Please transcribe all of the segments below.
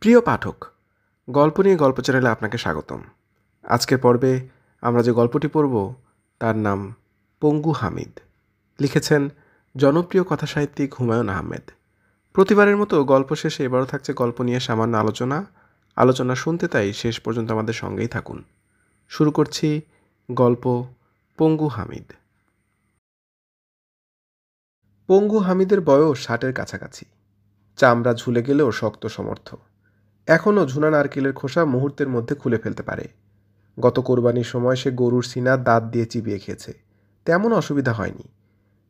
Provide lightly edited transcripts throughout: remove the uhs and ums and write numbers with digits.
প্রিয় পাঠক, গল্প নিয়ে গল্প চ্যানেলে আপনাকে স্বাগতম। আজকের পর্বে আমরা যে গল্পটি পড়ব তার নাম পঙ্গু হামিদ। লিখেছেন জনপ্রিয় কথাসাহিত্যিক হুমায়ুন আহমেদ। প্রতিবারের মতো গল্প শেষে এবারও থাকছে গল্প নিয়ে সামান্য আলোচনা শুনতে, তাই শেষ পর্যন্ত আমাদের সঙ্গেই থাকুন। শুরু করছি গল্প পঙ্গু হামিদ। পঙ্গু হামিদের বয়স 60-এর কাছাকাছি। চামড়া ঝুলে গেলেও শক্ত সমর্থ। এখনও ঝুনা নারকেলের খোসা মুহূর্তের মধ্যে খুলে ফেলতে পারে। গত কোরবানির সময় সে গরুর সিনা দাঁত দিয়ে চিবিয়ে খেয়েছে, তেমন অসুবিধা হয়নি।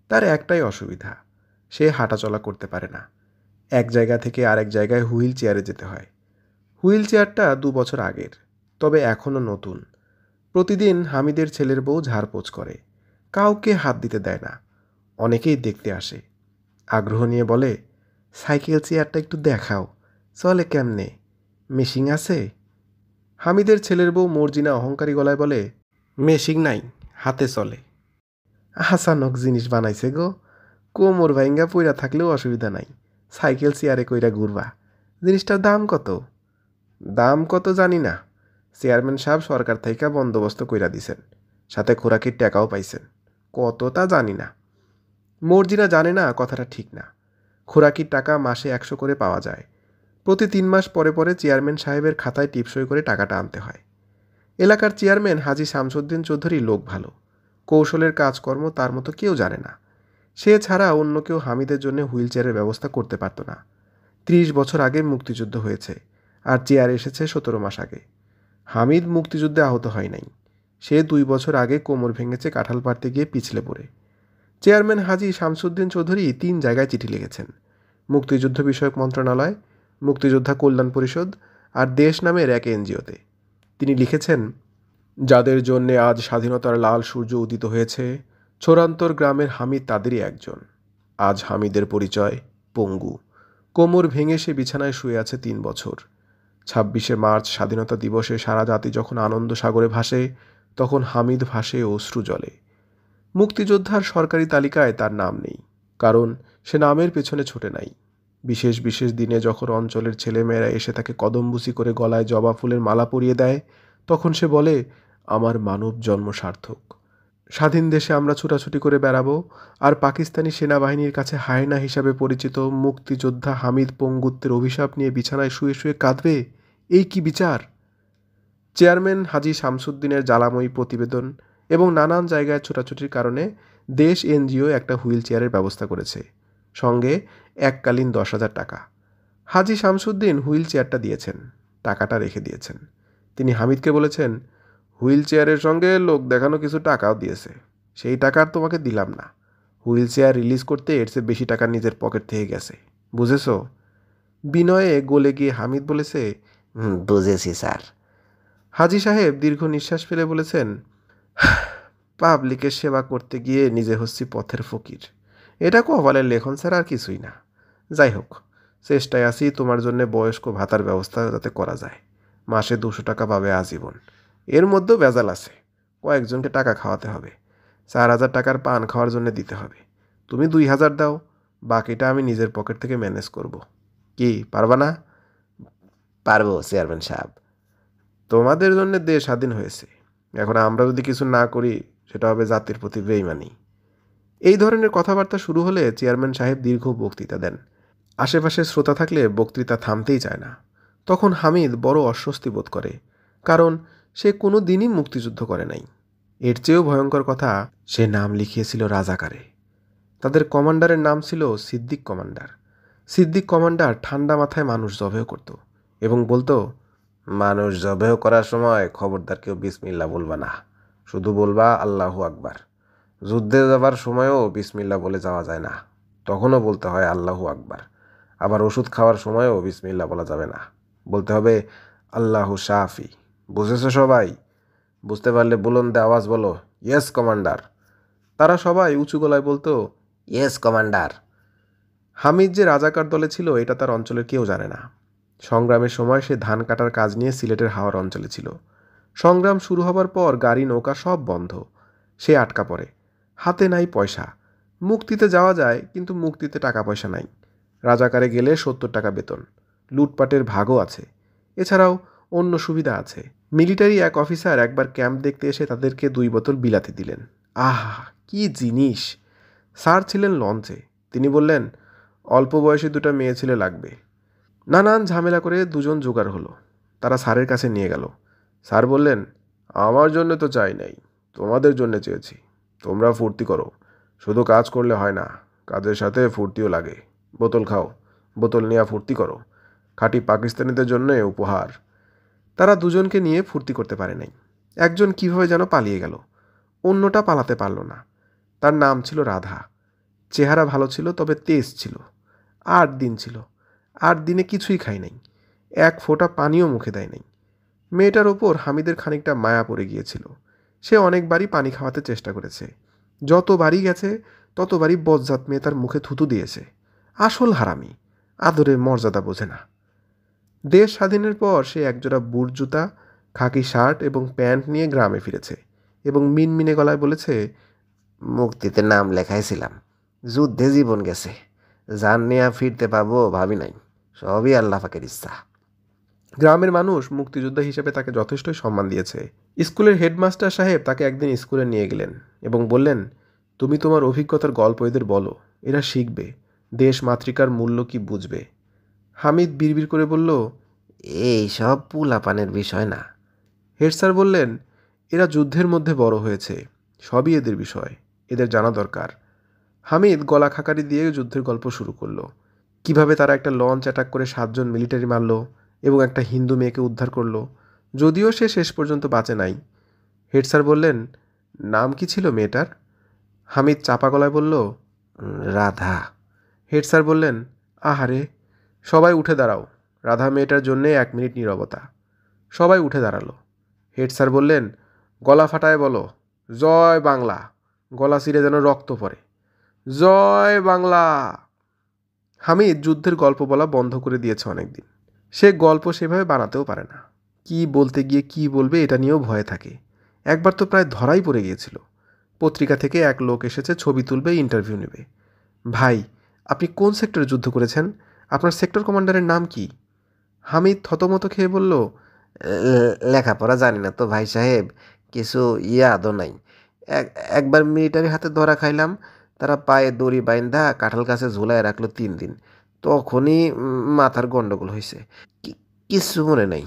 তার একটাই অসুবিধা, সে হাঁটাচলা করতে পারে না। এক জায়গা থেকে আরেক জায়গায় হুইল চেয়ারে যেতে হয়। হুইল চেয়ারটা 2 বছর আগের, তবে এখনও নতুন। প্রতিদিন হামিদের ছেলের বউ ঝাড়পোছ করে, কাউকে হাত দিতে দেয় না। অনেকেই দেখতে আসে, আগ্রহ নিয়ে বলে, সাইকেল চেয়ারটা একটু দেখাও, চলে কেমনে, মেশিং আছে? হামিদের ছেলের বউ মর্জিনা অহংকারী গলায় বলে, মেশিং নাই, হাতে চলে। হাসানক জিনিস বানাইছে গো, কোমর ভাইঙ্গা পইরা থাকলেও অসুবিধা নাই, সাইকেল চেয়ারে কইরা ঘুরবা। জিনিসটার দাম কত? দাম কত জানি না, চেয়ারম্যান সাহেব সরকার থেকে বন্দোবস্ত কইরা দিছেন, সাথে খোরাকির টাকাও পাইছেন, কত তা জানি না। মর্জিনা জানে না কথাটা ঠিক না। খোরাকির টাকা মাসে 100 করে পাওয়া যায়। প্রতি 3 মাস পরে পরে চেয়ারম্যান সাহেবের খাতায় টিপসই করে টাকাটা আনতে হয়। এলাকার চেয়ারম্যান হাজী শামসুদ্দিন চৌধুরী লোক ভালো, কৌশলের কাজকর্ম তার মতো কেউ জানে না। সে ছাড়া অন্য কেউ হামিদের জন্য হুইল চেয়ারের ব্যবস্থা করতে পারত না। 30 বছর আগে মুক্তিযুদ্ধ হয়েছে, আর চেয়ার এসেছে 17 মাস আগে। হামিদ মুক্তিযুদ্ধে আহত হয় নাই। সে 2 বছর আগে কোমর ভেঙেছে কাঁঠাল পাড়তে গিয়ে পিছলে পড়ে। চেয়ারম্যান হাজী শামসুদ্দিন চৌধুরী 3 জায়গায় চিঠি লিখেছেন: মুক্তিযুদ্ধ বিষয়ক মন্ত্রণালয়, মুক্তিযোদ্ধা কল্যাণ পরিষদ আর দেশ নামের এক এনজিওতে। তিনি লিখেছেন, যাদের জন্যে আজ স্বাধীনতার লাল সূর্য উদিত হয়েছে, ছোরান্তর গ্রামের হামিদ তাদেরই একজন। আজ হামিদের পরিচয় পঙ্গু। কোমর ভেঙে সে বিছানায় শুয়ে আছে 3 বছর। 26শে মার্চ স্বাধীনতা দিবসে সারা জাতি যখন আনন্দ সাগরে ভাসে, তখন হামিদ ভাসে অশ্রু জলে। মুক্তিযোদ্ধার সরকারি তালিকায় তার নাম নেই, কারণ সে নামের পেছনে ছোটে নাই। বিশেষ বিশেষ দিনে যখন অঞ্চলের ছেলেমেয়েরা এসে তাকে কদমবুসি করে গলায় জবা ফুলের মালা পরিয়ে দেয়, তখন সে বলে, আমার মানব জন্ম সার্থক। স্বাধীন দেশে আমরা ছুটাছুটি করে বেড়াবো, আর পাকিস্তানি সেনাবাহিনীর কাছে হায়না হিসাবে পরিচিত মুক্তিযোদ্ধা হামিদ পঙ্গুত্বের অভিশাপ নিয়ে বিছানায় শুয়ে শুয়ে কাঁদবে। এই কি বিচার! চেয়ারম্যান হাজী শামসুদ্দিনের জ্বালাময়ী প্রতিবেদন এবং নানান জায়গায় ছোটাছুটির কারণে দেশ এনজিও একটা হুইল চেয়ারের ব্যবস্থা করেছে, সঙ্গে এককালীন 10,000 টাকা। হাজী শামসুদ্দিন হুইল চেয়ারটা দিয়েছেন, টাকাটা রেখে দিয়েছেন। তিনি হামিদকে বলেছেন, হুইল চেয়ারের সঙ্গে লোক দেখানো কিছু টাকাও দিয়েছে, সেই টাকা আর তোমাকে দিলাম না। হুইল চেয়ার রিলিজ করতে এর চেয়ে বেশি টাকা নিজের পকেট থেকে গেছে, বুঝেছো? বিনয়ে গলে গিয়ে হামিদ বলেছে, বুঝেছি স্যার। হাজী সাহেব দীর্ঘ নিঃশ্বাস ফেলে বলেছেন, পাবলিকের সেবা করতে গিয়ে নিজে হচ্ছি পথের ফকির। এটা কপালের লেখন স্যার, আর কিছুই না। যাই হোক, চেষ্টায় আছি তোমার জন্য বয়স্ক ভাতার ব্যবস্থা যাতে করা যায়। মাসে 200 টাকা পাবে আজীবন। এর মধ্যেও ভেজাল আছে, কয়েকজনকে টাকা খাওয়াতে হবে। 4,000 টাকার পান খাওয়ার জন্য দিতে হবে। তুমি 2,000 দাও, বাকিটা আমি নিজের পকেট থেকে ম্যানেজ করব। কি, পারবা না? পারবো চেয়ারম্যান সাহেব। তোমাদের জন্য দেশ স্বাধীন হয়েছে, এখন আমরা যদি কিছু না করি সেটা হবে জাতির প্রতি বেইমানি। এই ধরনের কথাবার্তা শুরু হলে চেয়ারম্যান সাহেব দীর্ঘ বক্তৃতা দেন। আশেপাশে শ্রোতা থাকলে বক্তৃতা থামতেই চায় না। তখন হামিদ বড় অস্বস্তি বোধ করে, কারণ সে কোনো দিনই মুক্তিযুদ্ধ করে নাই। এর চেয়েও ভয়ঙ্কর কথা, সে নাম লিখিয়েছিল রাজাকারে। তাদের কমান্ডারের নাম ছিল সিদ্দিক কমান্ডার। সিদ্দিক কমান্ডার ঠান্ডা মাথায় মানুষ জবেহ করত এবং বলতো, মানুষ জবেহ করার সময় খবরদার কেউ বিসমিল্লা বলবা না, শুধু বলবা আল্লাহু আকবার। যুদ্ধে যাবার সময়ও বিসমিল্লা বলে যাওয়া যায় না, তখনও বলতে হয় আল্লাহু আকবার। আবার ওষুধ খাওয়ার সময়ও বিসমিল্লা বলা যাবে না, বলতে হবে আল্লাহু শাফি। বুঝেছো সবাই? বুঝতে পারলে বুলন্দে আওয়াজ বলো, ইয়েস কমান্ডার। তারা সবাই উঁচু গলায় বলতো, ইয়েস কমান্ডার। হামিদ যে রাজাকার দলে ছিল এটা তার অঞ্চলের কেউ জানে না। সংগ্রামের সময় সে ধান কাটার কাজ নিয়ে সিলেটের হাওর অঞ্চলে ছিল। সংগ্রাম শুরু হবার পর গাড়ি নৌকা সব বন্ধ। সে আটকা পড়ে। হাতে নাই পয়সা। মুক্তিতে যাওয়া যায়, কিন্তু মুক্তিতে টাকা পয়সা নাই। রাজাকারে গেলে 70 টাকা বেতন। লুটপাটের ভাগও আছে। এছাড়াও অন্য সুবিধা আছে। মিলিটারি এক অফিসার একবার ক্যাম্প দেখতে এসে তাদেরকে 2 বোতল বিলাতি দিলেন। আহা, কি জিনিস! স্যার ছিলেন লঞ্চে। তিনি বললেন, অল্প বয়সী 2টা মেয়ে ছেলে লাগবে। নানান ঝামেলা করে 2জন জোগাড় হলো। তারা স্যারের কাছে নিয়ে গেল। স্যার বললেন, আমার জন্য তো চাই নাই, তোমাদের জন্য চেয়েছি। তোমরা ফুর্তি করো, শুধু কাজ করলে হয় না, কাজের সাথে ফুর্তিও লাগে। বোতল খাও, বোতল নিয়ে ফুর্তি করো, খাঁটি পাকিস্তানিদের জন্য উপহার। তারা 2জনকে নিয়ে ফুর্তি করতে পারে নাই। একজন কিভাবে যেন পালিয়ে গেল, অন্যটা পালাতে পারল না। তার নাম ছিল রাধা। চেহারা ভালো ছিল, তবে তেজ ছিল। 8 দিন ছিল। 8 দিনে কিছুই খায় নাই, এক ফোঁটা পানিও মুখে দেয় নাই। মেয়েটার ওপর হামিদের খানিকটা মায়া পড়ে গিয়েছিল। সে অনেকবারই পানি খাওয়াতে চেষ্টা করেছে। যতবারই গেছে ততবারই বজ্জাত মেয়ে তার মুখে থুতু দিয়েছে। আসল হারামি, আদরের মর্যাদা বোঝে না। দেশ স্বাধীনের পর সে একজোড়া বুট জুতা, খাকি শার্ট এবং প্যান্ট নিয়ে গ্রামে ফিরেছে এবং মিনমিনে গলায় বলেছে, মুক্তিতে নাম লেখাইছিলাম, যুদ্ধে জীবন গেছে, জান নিয়ে ফিরতে পাবো ভাবি নাই, সবই আল্লাহ পাকের ইচ্ছা। গ্রামের মানুষ মুক্তিযোদ্ধা হিসেবে তাকে যথেষ্টই সম্মান দিয়েছে। স্কুলের হেডমাস্টার সাহেব তাকে একদিন স্কুলে নিয়ে গেলেন এবং বললেন, তুমি তোমার অভিজ্ঞতার গল্প এদের বলো, এরা শিখবে, দেশ মাতৃকার মূল্য কি বুঝবে। হামিদ বিড়বিড় করে বলল, এই সব পুলাপানের বিষয় না। হেড স্যার বললেন, এরা যুদ্ধের মধ্যে বড় হয়েছে, সবই এদের বিষয়, এদের জানা দরকার। হামিদ গলা খাকারি দিয়ে যুদ্ধের গল্প শুরু করলো। কিভাবে তারা একটা লঞ্চ অ্যাটাক করে 7জন মিলিটারি মারল এবং একটা হিন্দু মেয়েকে উদ্ধার করলো, যদিও সে শেষ পর্যন্ত বাঁচে নাই। হেড স্যার বললেন, নাম কি ছিল মেয়েটার? হামিদ চাপা গলায় বলল, রাধা। হেড স্যার বললেন, আহারে! সবাই উঠে দাঁড়াও, রাধা মেয়েটার জন্যে 1 মিনিট নীরবতা। সবাই উঠে দাঁড়ালো। হেড স্যার বললেন, গলা ফাটায় বলো, জয় বাংলা। গলা ছিঁড়ে যেন রক্ত পড়ে, জয় বাংলা। হামিদ যুদ্ধের গল্প বলা বন্ধ করে দিয়েছে অনেকদিন। সে গল্প সেভাবে বানাতেও পারে না। কি বলতে গিয়ে কি বলবে এটা নিয়েও ভয়ে থাকে। একবার তো প্রায় ধরাই পড়ে গিয়েছিল। পত্রিকা থেকে এক লোক এসেছে, ছবি তুলবে, ইন্টারভিউ নেবে। ভাই, আপনি কোন সেক্টরে যুদ্ধ করেছেন? আপনার সেক্টর কমান্ডারের নাম কি? হামিদ থতমত খেয়ে বলল, লেখাপড়া জানি না তো ভাই সাহেব, কিছু ইয়াদও নাই। একবার মিলিটারি হাতে ধরা খাইলাম, তারা পায়ে দড়ি বাইন্ধা কাঁঠাল গাছে ঝুলায় রাখলো 3 দিন। তখনই মাথার গন্ডগোল হয়েছে, কিছু মনে নাই।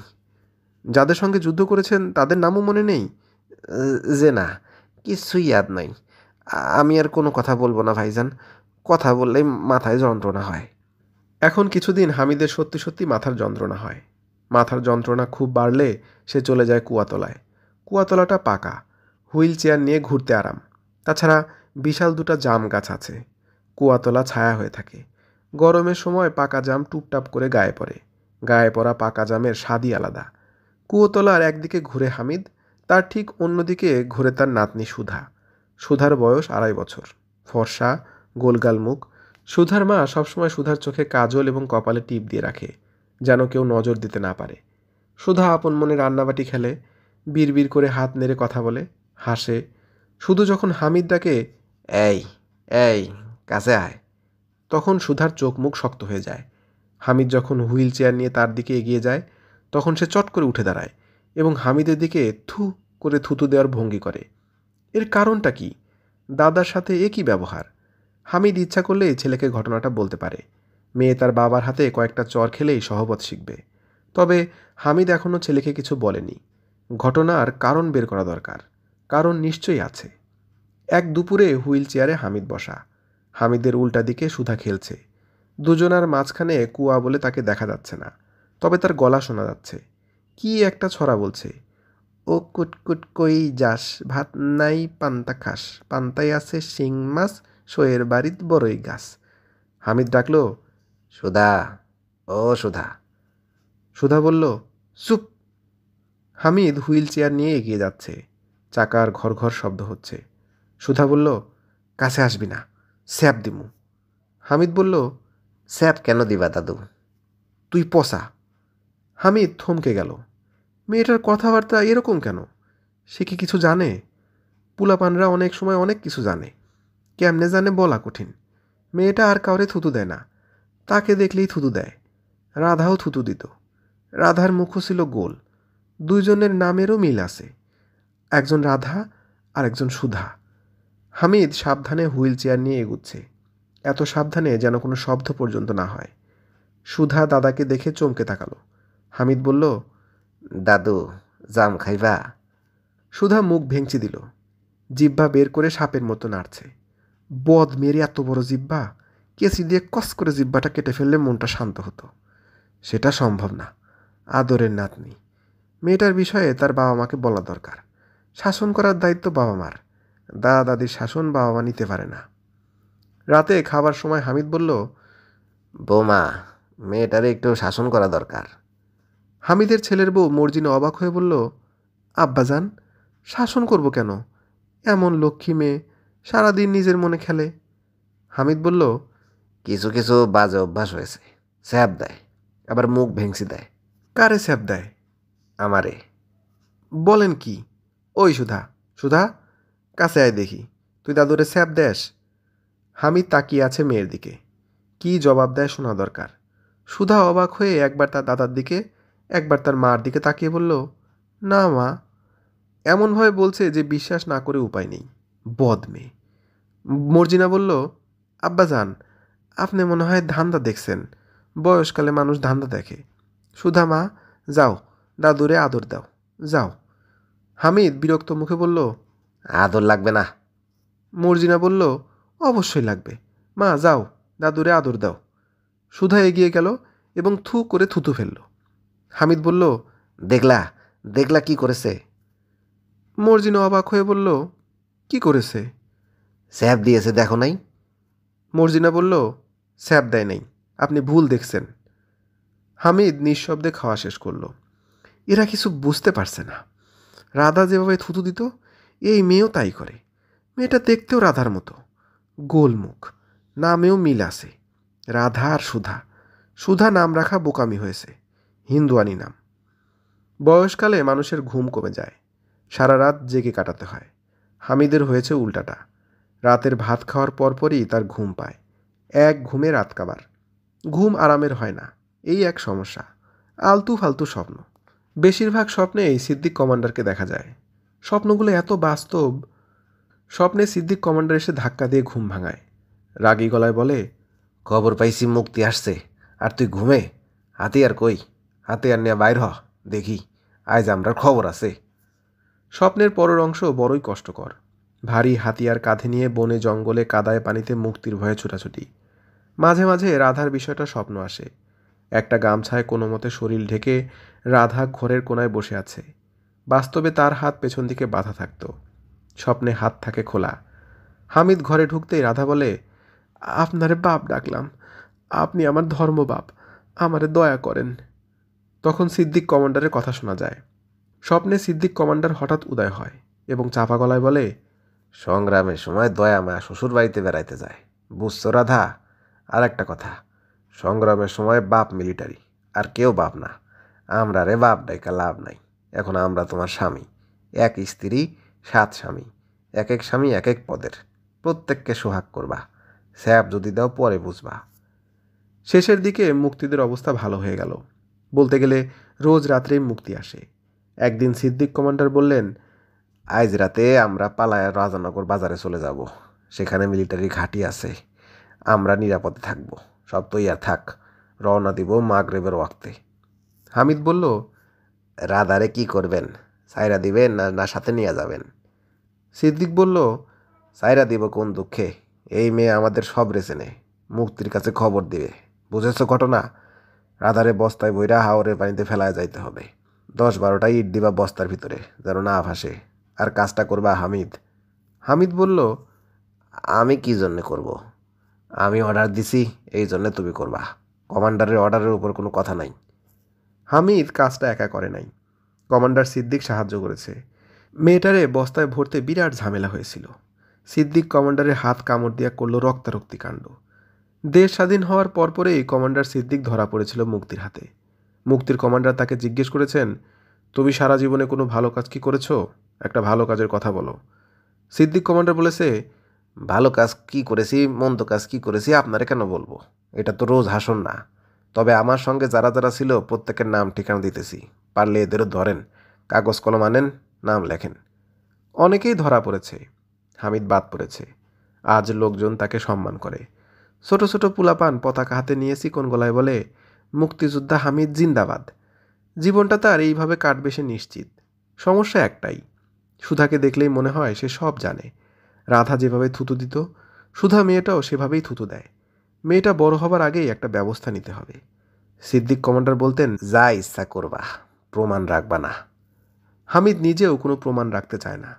যাদের সঙ্গে যুদ্ধ করেছেন তাদের নামও মনে নেই? যে না, কিছুই ইয়াদ নাই। আমি আর কোনো কথা বলবো না ভাইজান, কথা বললেই মাথায় যন্ত্রণা হয়। এখন কিছুদিন হামিদের সত্যি সত্যি মাথার যন্ত্রণা হয়। মাথার যন্ত্রণা খুব বাড়লে সে চলে যায় কুয়াতলায়। কুয়াতলাটা পাকা, হুইল চেয়ার নিয়ে ঘুরতে আরাম। তাছাড়া বিশাল 2টা জাম গাছ আছে। কুয়াতলা ছায়া হয়ে থাকে। গরমের সময় পাকা জাম টুপটাপ করে গায়ে পড়ে। গায়ে পড়া পাকা জামের স্বাদই আলাদা। কুয়াতলার একদিকে ঘুরে হামিদ, তার ঠিক অন্যদিকে ঘুরে তার নাতনি সুধা। সুধার বয়স 2.5 বছর, ফর্সা, গোলগাল মুখ। সুধার মা সবসময় সুধার চোখে কাজল এবং কপালে টিপ দিয়ে রাখে, যেন কেউ নজর দিতে না পারে। সুধা আপন মনে রান্নাবাটি খেলে, বিড়বিড় করে হাত নেড়ে কথা বলে, হাসে। শুধু যখন হামিদ ডাকে, এই এই কাছে আয়, তখন সুধার চোখ মুখ শক্ত হয়ে যায়। হামিদ যখন হুইল চেয়ার নিয়ে তার দিকে এগিয়ে যায়, তখন সে চট করে উঠে দাঁড়ায় এবং হামিদের দিকে থু করে থুতু দেওয়ার ভঙ্গি করে। এর কারণটা কি? দাদার সাথে এ কী ব্যবহার? হামিদ ইচ্ছা করলে ছেলেকে ঘটনাটা বলতে পারে। মেয়ে তার বাবার হাতে কয়েকটা চর খেলেই সহবত শিখবে। তবে হামিদ এখনও ছেলেকে কিছু বলেনি। ঘটনার কারণ বের করা দরকার। কারণ নিশ্চয়ই আছে। এক দুপুরে হুইল চেয়ারে হামিদ বসা। হামিদের উল্টা দিকে সুধা খেলছে। দুজনার মাঝখানে কুয়া বলে তাকে দেখা যাচ্ছে না, তবে তার গলা শোনা যাচ্ছে। কি একটা ছড়া বলছে, ও কুটকুট কই যাস, ভাত নাই পান্তা খাস, পান্তায় আছে শিং মাছ, শোয়ের বাড়িত বড়ই গাছ। হামিদ ডাকল, সুধা, ও সুধা। সুধা বলল, চুপ। হামিদ হুইল চেয়ার নিয়ে এগিয়ে যাচ্ছে। চাকার ঘর ঘর শব্দ হচ্ছে। সুধা বলল, কাছে আসবি না, স্যাপ দিমু। হামিদ বলল, স্যাপ কেন দিবা দাদু? তুই পসা। হামিদ থমকে গেল। মেয়েটার কথাবার্তা এরকম কেন? সে কি কিছু জানে? পুলাপানরা অনেক সময় অনেক কিছু জানে, কেমনে জানে বলা কঠিন। মেয়েটা আর কাউরে থুতু দেয় না, তাকে দেখলেই থুতু দেয়। রাধাও থুতু দিত। রাধার মুখও ছিল গোল। দুইজনের নামেরও মিল আছে, একজন রাধা আর একজন সুধা। হামিদ সাবধানে হুইল চেয়ার নিয়ে এগুচ্ছে, এত সাবধানে যেন কোনো শব্দ পর্যন্ত না হয়। সুধা দাদাকে দেখে চমকে তাকালো। হামিদ বলল, দাদু, জাম খাইবা? সুধা মুখ ভেঙচি দিল, জিহ্বা বের করে সাপের মতো নাড়ছে। বদ মেরে এত বড় জিহ্বা! কেসি দিয়ে কস করে জিহ্বাটা কেটে ফেললে মনটা শান্ত হতো। সেটা সম্ভব না। আদরের নাতনি, মেয়েটার বিষয়ে তার বাবা মাকে বলা দরকার। শাসন করার দায়িত্ব বাবা মার। দাদা দাদির শাসন বাবা মা নিতে পারে না। রাতে খাবার সময় হামিদ বলল, বৌমা, মেয়েটারে একটু শাসন করা দরকার। হামিদের ছেলের বউ মর্জিনা অবাক হয়ে বলল, আব্বাজান, শাসন করব কেন? এমন লক্ষ্মী মেয়ে, সারাদিন নিজের মনে খেলে। হামিদ বলল, কিছু কিছু বাজে অভ্যাস হয়েছে। স্যাপ দেয়, আবার মুখ ভেঙসি দেয়। কারে স্যাপ দেয়? আমারে। বলেন কি? ওই সুধা, সুধা, কাছে আয় দেখি, তুই দাদুরে স্যাপ দেস? হামিদ তাকিয়ে আছে মেয়ের দিকে, কি জবাব দেয় শোনা দরকার। সুধা অবাক হয়ে একবার তার দাদার দিকে, একবার তার মার দিকে তাকিয়ে বলল, না মা। এমনভাবে বলছে যে বিশ্বাস না করে উপায় নেই। বদ মেয়ে। মর্জিনা বলল, আব্বাজান, আপনি মনে হয় ধান্দা দেখছেন। বয়সকালে মানুষ ধান্দা দেখে। সুধা মা, যাও, দাদুরে আদর দাও, যাও। হামিদ বিরক্ত মুখে বলল, আদর লাগবে না। মর্জিনা বলল, অবশ্যই লাগবে। মা যাও, দাদুরে আদর দাও। সুধা এগিয়ে গেল এবং থু করে থুতু ফেলল। হামিদ বলল, দেখলা, দেখলা কি করেছে? মর্জিনা অবাক হয়ে বলল, কি করেছে? স্যাপ দিয়েছে, দেখো নাই? মর্জিনা বলল, স্যাপ দেয় নাই, আপনি ভুল দেখছেন। হামিদ নিঃশব্দে খাওয়া শেষ করল। এরা কিছু বুঝতে পারছে না। রাধা যেভাবে থুতু দিত, এই মেয়েও তাই করে। মেয়েটা দেখতেও রাধার মতো, গোলমুখ, নামেও মিল আছে। রাধা আর সুধা। সুধা নাম রাখা বোকামি হয়েছে, হিন্দুয়ানি নাম। বয়সকালে মানুষের ঘুম কমে যায়, সারা রাত জেগে কাটাতে হয়। হামিদের হয়েছে উল্টাটা। রাতের ভাত খাওয়ার পরপরই তার ঘুম পায়। এক ঘুমে রাত কাবার। ঘুম আরামের হয় না, এই এক সমস্যা। আলতু ফালতু স্বপ্ন। বেশিরভাগ স্বপ্নেই সিদ্দিক কমান্ডারকে দেখা যায়। স্বপ্নগুলো এত বাস্তব। স্বপ্নে সিদ্দিক কমান্ডার এসে ধাক্কা দিয়ে ঘুম ভাঙায়। রাগী গলায় বলে, খবর পাইছি মুক্তি আসছে, আর তুই ঘুমে? হাতিয়ার কই? হাতিয়ার নিয়ে বাইর হ, দেখি আজ আমরার খবর আছে। স্বপ্নের পরের অংশ বড়ই কষ্টকর। ভারী হাতিয়ার কাঁধে নিয়ে বনে জঙ্গলে কাদায় পানিতে মুক্তির ভয়ে ছোটাছুটি। মাঝে মাঝে রাধার বিষয়টা স্বপ্ন আসে। একটা গামছায় কোনো মতে শরীর ঢেকে রাধা ঘরের কোনায় বসে আছে। বাস্তবে তার হাত পেছন দিকে বাঁধা থাকত, স্বপ্নে হাত থাকে খোলা। হামিদ ঘরে ঢুকতেই রাধা বলে, আপনারে বাপ ডাকলাম, আপনি আমার ধর্মবাপ, আমারে দয়া করেন। তখন সিদ্দিক কমান্ডারের কথা শোনা যায়। স্বপ্নে সিদ্দিক কমান্ডার হঠাৎ উদয় হয় এবং চাপা গলায় বলে, সংগ্রামের সময় দয়া মায়া শ্বশুর বাড়িতে বেড়াইতে যায়, বুঝছো রাধা? আর একটা কথা, সংগ্রামের সময় বাপ মিলিটারি, আর কেউ বাপ না। আমরা রে বাপ ডাইকা লাভ নাই। এখন আমরা তোমার স্বামী, এক স্ত্রী 7 স্বামী, এক এক স্বামী এক এক পদের, প্রত্যেককে সোহাগ করবা। স্যাপ যদি দাও পরে বুঝবা। শেষের দিকে মুক্তিদের অবস্থা ভালো হয়ে গেল। বলতে গেলে রোজ রাত্রেই মুক্তি আসে। একদিন সিদ্দিক কমান্ডার বললেন, আজ রাতে আমরা পালায়া রাজানগর বাজারে চলে যাব। সেখানে মিলিটারি ঘাঁটি আছে, আমরা নিরাপদে থাকবো। সব তৈয়ার থাক, রওনা দিব মাগরিবের ওয়াক্তে। হামিদ বলল, রাধারে কি করবেন? সাইরা দিবেন না না সাথে নিয়ে যাবেন? সিদ্দিক বলল, সাইরা দিব কোন দুঃখে? এই মেয়ে আমাদের সব রেছে নে, মুক্তির কাছে খবর দিবে। বুঝেছো ঘটনা? রাধারে বস্তায় বইরা হাওরের পানিতে ফেলায় যাইতে হবে। 10-12টা ইট দিবা বস্তার ভিতরে, যেন না ভাসে। আর কাজটা করবা হামিদ। হামিদ বলল, আমি কি জন্যে করব? আমি অর্ডার দিছি, এই জন্যে তুমি করবা। কমান্ডারের অর্ডারের উপর কোনো কথা নাই। হামিদ কাজটা একা করে নাই, কমান্ডার সিদ্দিক সাহায্য করেছে। মেয়েটারে বস্তায় ভরতে বিরাট ঝামেলা হয়েছিল। সিদ্দিক কমান্ডারের হাত কামড় দিয়া করল রক্তারক্তি কাণ্ড। দেশ স্বাধীন হওয়ার পরপরেই কমান্ডার সিদ্দিক ধরা পড়েছিল মুক্তির হাতে। মুক্তির কমান্ডার তাকে জিজ্ঞেস করেছেন, তুমি সারা জীবনে কোনো ভালো কাজ কি করেছো? একটা ভালো কাজের কথা বলো। সিদ্দিক কমান্ডার বলেছে, ভালো কাজ কি করেছি, মন্দ কাজ কি করেছি আপনারে কেন বলবো? এটা তো রোজ হাসন না। তবে আমার সঙ্গে যারা যারা ছিল প্রত্যেকের নাম ঠিকানা দিতেছি, পারলে এদেরও ধরেন, কাগজ কলম আনেন, নাম লেখেন। অনেকেই ধরা পড়েছে, হামিদ বাদ পড়েছে। আজ লোকজন তাকে সম্মান করে। ছোট ছোট পুলাপান পতাকা হাতে নিয়ে চিকন গলায় বলে, মুক্তিযোদ্ধা হামিদ জিন্দাবাদ। জীবনটা তার এইভাবে কাটবে সে নিশ্চিত। সমস্যা একটাই, সুধাকে দেখলেই মনে হয় সে সব জানে। রাধা যেভাবে থুতু দিত, সুধা মেয়েটাও সেভাবেই থুতু দেয়। মেয়েটা বড় হবার আগেই একটা ব্যবস্থা নিতে হবে। সিদ্দিক কমান্ডার বলতেন, যা ইচ্ছা করবা, প্রমাণ রাখবা না। হামিদ নিজেও কোনো প্রমাণ রাখতে চায় না।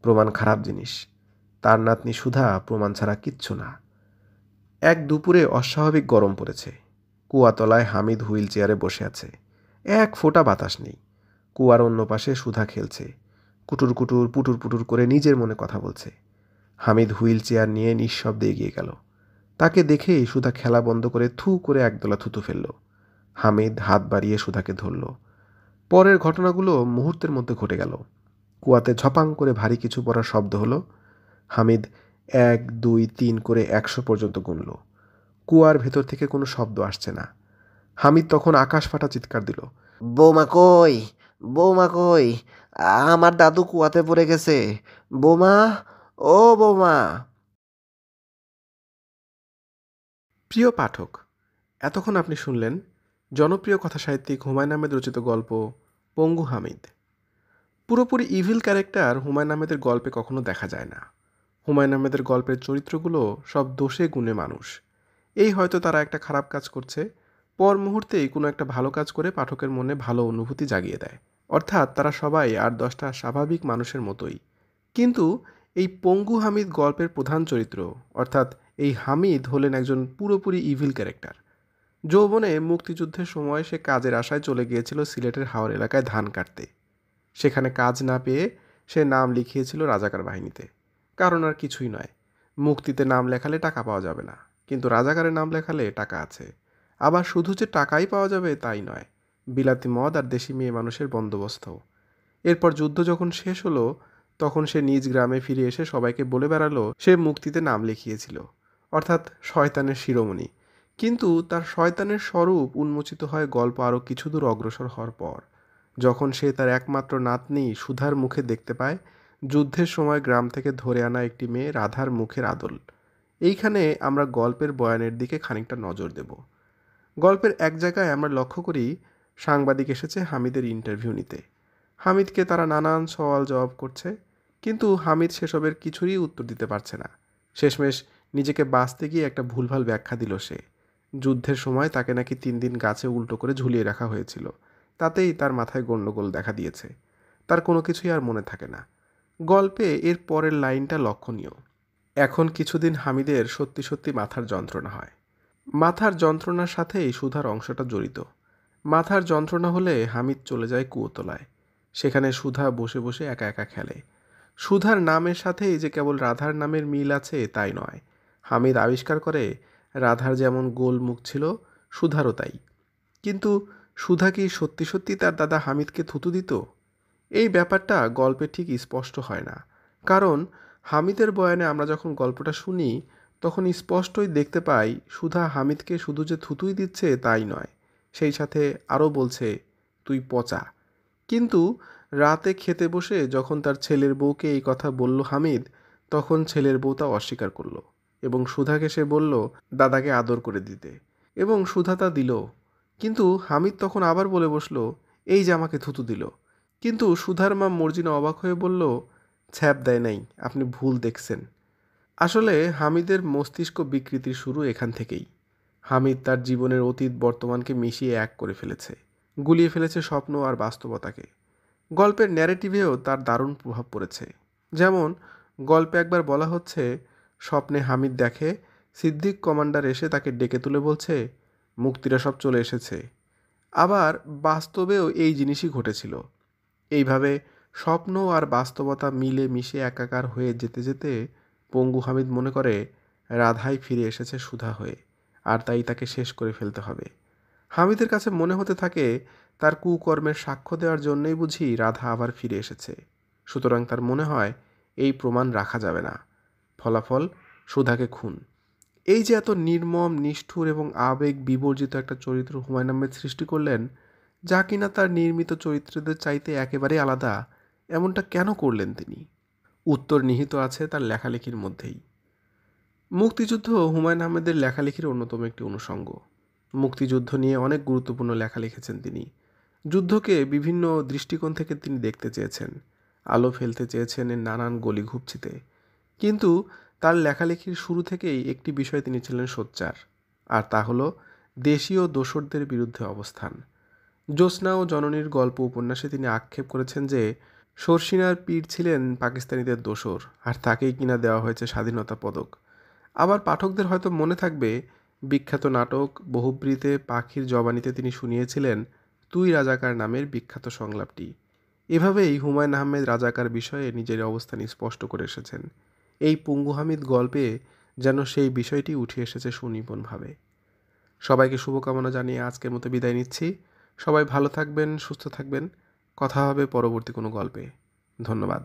প্রমাণ খারাপ জিনিস। তার নাতনি সুধা প্রমাণ ছাড়া কিচ্ছু না। এক দুপুরে অস্বাভাবিক গরম পড়েছে। কুয়াতলায় হামিদ হুইল চেয়ারে বসে আছে। এক ফোঁটা বাতাস নেই। কুয়ার অন্য পাশে সুধা খেলছে। কুটুর কুটুর পুটুর পুটুর করে নিজের মনে কথা বলছে। হামিদ হুইল চেয়ার নিয়ে নিঃশব্দে এগিয়ে গেল। তাকে দেখেই সুধা খেলা বন্ধ করে থু করে একদলা থুতু ফেলল। হামিদ হাত বাড়িয়ে সুধাকে ধরল। পরের ঘটনাগুলো মুহূর্তের মধ্যে ঘটে গেল। কুয়াতে ঝপাং করে ভারী কিছু পড়ার শব্দ হলো। হামিদ 1 2 3 করে 100 পর্যন্ত গুনল। কুয়ার ভেতর থেকে কোনো শব্দ আসছে না। হামিদ তখন আকাশ ফাটা চিৎকার দিল, বৌমা কই, বৌমা কই, আমার দাদু কুয়াতে পড়ে গেছে, বৌমা, ও বৌমা। প্রিয় পাঠক, এতক্ষণ আপনি শুনলেন জনপ্রিয় কথাসাহিত্যিক হুমায়ুন আহমেদ রচিত গল্প পঙ্গু হামিদ। পুরোপুরি ইভিল ক্যারেক্টার হুমায়ুন আহমেদের গল্পে কখনো দেখা যায় না। হুমায়ুন আহমেদের গল্পের চরিত্রগুলো সব দোষে গুণে মানুষ। এই হয়তো তারা একটা খারাপ কাজ করছে, পর মুহূর্তেই কোনো একটা ভালো কাজ করে পাঠকের মনে ভালো অনুভূতি জাগিয়ে দেয়। অর্থাৎ তারা সবাই 8-10টা স্বাভাবিক মানুষের মতোই। কিন্তু এই পঙ্গু হামিদ গল্পের প্রধান চরিত্র, অর্থাৎ এই হামিদ হলেন একজন পুরোপুরি ইভিল ক্যারেক্টার। যৌবনে মুক্তিযুদ্ধের সময় সে কাজের আশায় চলে গিয়েছিল সিলেটের হাওর এলাকায় ধান কাটতে। সেখানে কাজ না পেয়ে সে নাম লিখিয়েছিল রাজাকার বাহিনীতে। কারণ আর কিছুই নয়, মুক্তিতে নাম লেখালে টাকা পাওয়া যাবে না, কিন্তু রাজাকারে নাম লেখালে টাকা আছে। আবার শুধু যে টাকাই পাওয়া যাবে তাই নয়, বিলাতি মদ আর দেশি মেয়ে মানুষের বন্দোবস্তও। এরপর যুদ্ধ যখন শেষ হলো, তখন সে নিজ গ্রামে ফিরে এসে সবাইকে বলে বেড়ালো সে মুক্তিতে নাম লিখিয়েছিল, অর্থাৎ শয়তানের শিরোমণি। কিন্তু তার শয়তানের স্বরূপ উন্মোচিত হয় গল্প আরও কিছু দূর অগ্রসর হওয়ার পর, যখন সে তার একমাত্র নাতনি সুধার মুখে দেখতে পায় যুদ্ধের সময় গ্রাম থেকে ধরে আনা একটি মেয়ে রাধার মুখের আদল। এইখানে আমরা গল্পের বয়ানের দিকে খানিকটা নজর দেব। গল্পের এক জায়গায় আমরা লক্ষ্য করি সাংবাদিক এসেছে হামিদের ইন্টারভিউ নিতে। হামিদকে তারা নানান সওয়াল জবাব করছে, কিন্তু হামিদ সেসবের কিছুরই উত্তর দিতে পারছে না। শেষমেশ নিজেকে বাঁচতে গিয়ে একটা ভুলভাল ব্যাখ্যা দিল সে। যুদ্ধের সময় তাকে নাকি 3 দিন গাছে উল্টো করে ঝুলিয়ে রাখা হয়েছিল, তাতেই তার মাথায় গণ্ডগোল দেখা দিয়েছে। তার কোনো কিছুই আর মনে থাকে না। গল্পে এর পরের লাইনটা লক্ষণীয়। এখন কিছুদিন হামিদের সত্যি সত্যি মাথার যন্ত্রণা হয়। মাথার যন্ত্রণার সাথেই সুধার অংশটা জড়িত। মাথার যন্ত্রণা হলে হামিদ চলে যায় কুয়োতলায়। সেখানে সুধা বসে বসে একা একা খেলে। সুধার নামের সাথেই যে কেবল রাধার নামের মিল আছে তাই নয়। হামিদ আবিষ্কার করে রাধার যেমন গোল মুখ ছিল, সুধারও তাই। কিন্তু সুধা কি সত্যি সত্যি তার দাদা হামিদকে থুতু দিত? এই ব্যাপারটা গল্পে ঠিক স্পষ্ট হয় না। কারণ হামিদের বয়ানে আমরা যখন গল্পটা শুনি, তখন স্পষ্টই দেখতে পাই সুধা হামিদকে শুধু যে থুতুই দিচ্ছে তাই নয়, সেই সাথে আরও বলছে, তুই পচা। কিন্তু রাতে খেতে বসে যখন তার ছেলের বউকে এই কথা বলল হামিদ, তখন ছেলের বউ তা অস্বীকার করলো এবং সুধাকে সে বলল দাদাকে আদর করে দিতে, এবং সুধা তা দিল। কিন্তু হামিদ তখন আবার বলে বসলো, এই যে আমাকে থুতু দিল। কিন্তু সুধার মা মর্জিনা অবাক হয়ে বলল, ছ্যাপ দেয় নাই, আপনি ভুল দেখছেন। আসলে হামিদের মস্তিষ্ক বিকৃতির শুরু এখান থেকেই। হামিদ তার জীবনের অতীত বর্তমানকে মিশিয়ে এক করে ফেলেছে, গুলিয়ে ফেলেছে স্বপ্ন আর বাস্তবতাকে। গল্পের ন্যারেটিভেও তার দারুণ প্রভাব পড়েছে। যেমন গল্পে একবার বলা হচ্ছে, স্বপ্নে হামিদ দেখে সিদ্দিক কমান্ডার এসে তাকে ডেকে তুলে বলছে, মুক্তিরা সব চলে এসেছে। আবার বাস্তবেও এই জিনিসই ঘটেছিল। এইভাবে স্বপ্ন আর বাস্তবতা মিলে মিশে একাকার হয়ে যেতে যেতে পঙ্গু হামিদ মনে করে রাধাই ফিরে এসেছে সুধা হয়ে, আর তাই তাকে শেষ করে ফেলতে হবে। হামিদের কাছে মনে হতে থাকে তার কুকর্মের সাক্ষ্য দেওয়ার জন্যই বুঝি রাধা আবার ফিরে এসেছে। সুতরাং তার মনে হয় এই প্রমাণ রাখা যাবে না। ফলাফল সুধাকে খুন। এই যে এত নির্মম, নিষ্ঠুর এবং আবেগ বিবর্জিত একটা চরিত্র হুমায়ুন আহমেদ সৃষ্টি করলেন, যা কিনা তার নির্মিত চরিত্রদের চাইতে একেবারেই আলাদা, এমনটা কেন করলেন তিনি? উত্তর নিহিত আছে তার লেখালেখির মধ্যেই। মুক্তিযুদ্ধ হুমায়ুন আহমেদের লেখালেখির অন্যতম একটি অনুষঙ্গ। মুক্তিযুদ্ধ নিয়ে অনেক গুরুত্বপূর্ণ লেখা লিখেছেন তিনি। যুদ্ধকে বিভিন্ন দৃষ্টিকোণ থেকে তিনি দেখতে চেয়েছেন, আলো ফেলতে চেয়েছেন এর নানান গলিঘুপচিতে। কিন্তু তার লেখালেখির শুরু থেকেই একটি বিষয় তিনি ছিলেন সোচ্চার, আর তা হলো দেশীয় দোসরদের বিরুদ্ধে অবস্থান। জ্যোৎস্না ও জননীর গল্প উপন্যাসে তিনি আক্ষেপ করেছেন যে শর্ষিনার পীর ছিলেন পাকিস্তানিদের দোসর, আর তাকেই কিনা দেওয়া হয়েছে স্বাধীনতা পদক। আবার পাঠকদের হয়তো মনে থাকবে বিখ্যাত নাটক বহুব্রীতে পাখির জবানিতে তিনি শুনিয়েছিলেন তুই রাজাকার নামের বিখ্যাত সংলাপটি। এভাবেই হুমায়ুন আহমেদ রাজাকার বিষয়ে নিজের অবস্থান স্পষ্ট করে এসেছেন। এই পঙ্গু হামিদ গল্পে যেন সেই বিষয়টি উঠে এসেছে সুনিপুণভাবে। সবাইকে শুভকামনা জানিয়ে আজকের মতো বিদায় নিচ্ছি। সবাই ভালো থাকবেন, সুস্থ থাকবেন। কথা হবে পরবর্তী কোনো গল্পে। ধন্যবাদ।